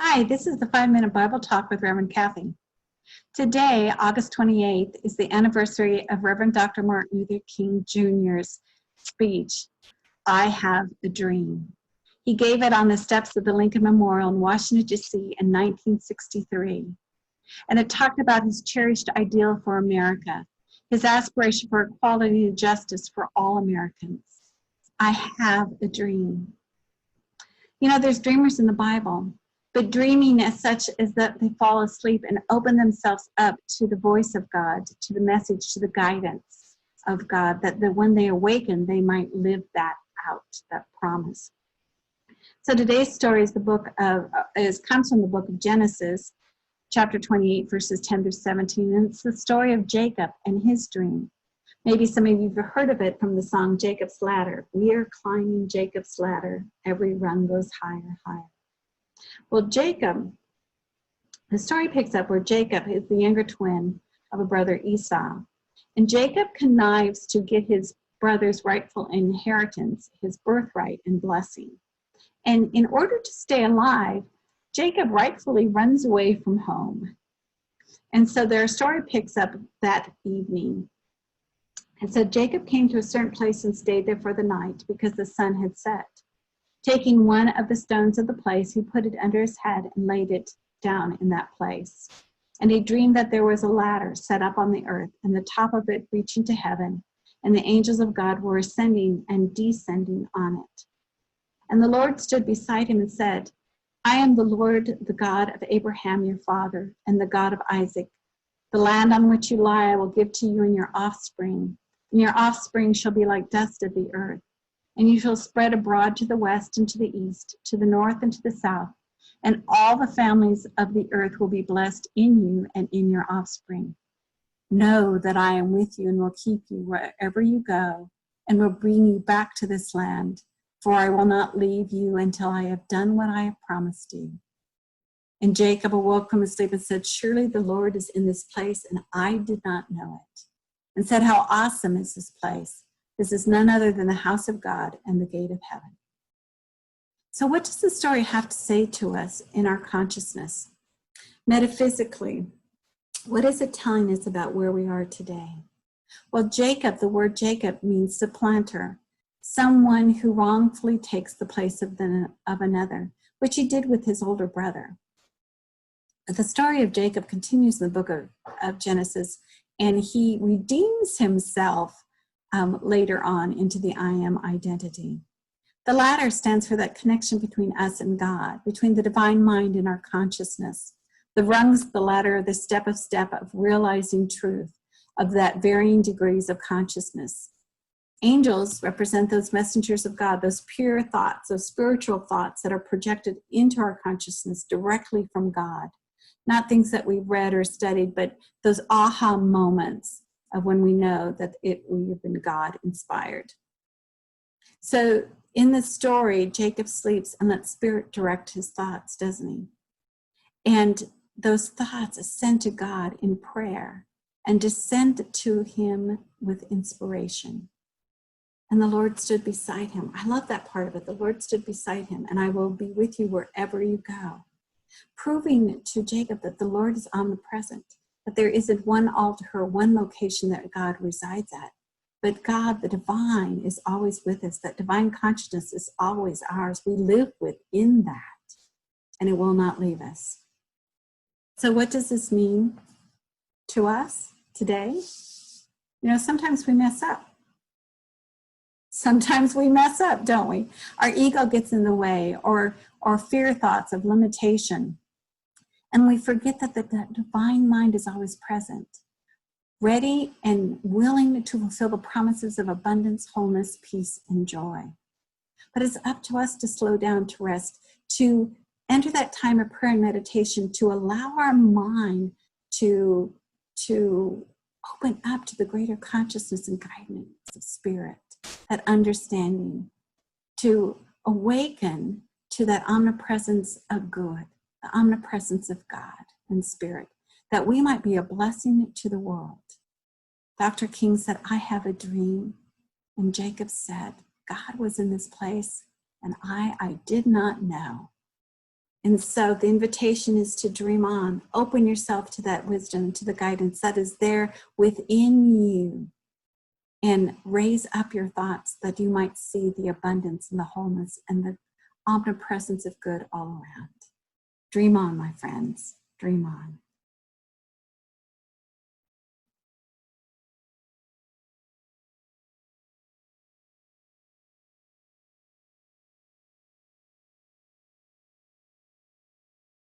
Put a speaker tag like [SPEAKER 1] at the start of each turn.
[SPEAKER 1] Hi, this is the 5-Minute Bible Talk with Reverend Kathy. Today, August 28th, is the anniversary of Reverend Dr. Martin Luther King Jr.'s speech, I Have a Dream. He gave it on the steps of the Lincoln Memorial in Washington, D.C. in 1963. And it talked about his cherished ideal for America, his aspiration for equality and justice for all Americans. I have a dream. You know, there's dreamers in the Bible. But dreaming as such is that they fall asleep and open themselves up to the voice of God, to the message, to the guidance of God, that when they awaken, they might live that out, that promise. So today's story is comes from the book of Genesis, chapter 28, verses 10 through 17, and it's the story of Jacob and his dream. Maybe some of you have heard of it from the song Jacob's Ladder. We are climbing Jacob's ladder. Every rung goes higher, higher. Well, Jacob, the story picks up where Jacob is the younger twin of a brother Esau. And Jacob connives to get his brother's rightful inheritance, his birthright and blessing. And in order to stay alive, Jacob rightfully runs away from home. And so their story picks up that evening. And so Jacob came to a certain place and stayed there for the night because the sun had set. Taking one of the stones of the place, he put it under his head and laid it down in that place. And he dreamed that there was a ladder set up on the earth, and the top of it reaching to heaven, and the angels of God were ascending and descending on it. And the Lord stood beside him and said, I am the Lord, the God of Abraham your father, and the God of Isaac. The land on which you lie I will give to you and your offspring shall be like dust of the earth. And you shall spread abroad to the west and to the east, to the north and to the south, and all the families of the earth will be blessed in you and in your offspring. Know that I am with you and will keep you wherever you go, and will bring you back to this land, for I will not leave you until I have done what I have promised you. And Jacob awoke from his sleep and said, surely the Lord is in this place, and I did not know it. And said, how awesome is this place! This is none other than the house of God and the gate of heaven. So what does the story have to say to us in our consciousness? Metaphysically, what is it telling us about where we are today? Well, Jacob, the word Jacob means supplanter, someone who wrongfully takes the place of another, which he did with his older brother. The story of Jacob continues in the book of Genesis, and he redeems himself later on into the I am identity. The ladder stands for that connection between us and God, between the divine mind and our consciousness. The rungs of the ladder are the step of realizing truth, of that varying degrees of consciousness. Angels represent those messengers of God, those pure thoughts, those spiritual thoughts that are projected into our consciousness directly from God. Not things that we've read or studied, but those aha moments of when we know that we have been God inspired. So in the story, Jacob sleeps and lets Spirit direct his thoughts, doesn't he? And those thoughts ascend to God in prayer and descend to him with inspiration. And the Lord stood beside him. I love that part of it. The Lord stood beside him, and I will be with you wherever you go. Proving to Jacob that the Lord is omnipresent, that there isn't one altar, one location that God resides at. But God, the divine, is always with us. That divine consciousness is always ours. We live within that, and it will not leave us. So what does this mean to us today? You know, sometimes we mess up. Sometimes we mess up, don't we? Our ego gets in the way, or fear thoughts of limitation. And we forget that the divine mind is always present, ready and willing to fulfill the promises of abundance, wholeness, peace, and joy. But it's up to us to slow down, to rest, to enter that time of prayer and meditation, to allow our mind to open up to the greater consciousness and guidance of Spirit, that understanding, to awaken to that omnipresence of good, the omnipresence of God and Spirit, that we might be a blessing to the world. Dr. King said, I have a dream. And Jacob said, God was in this place, and I did not know. And so the invitation is to dream on. Open yourself to that wisdom, to the guidance that is there within you. And raise up your thoughts that you might see the abundance and the wholeness and the omnipresence of good all around. Dream on, my friends. Dream on.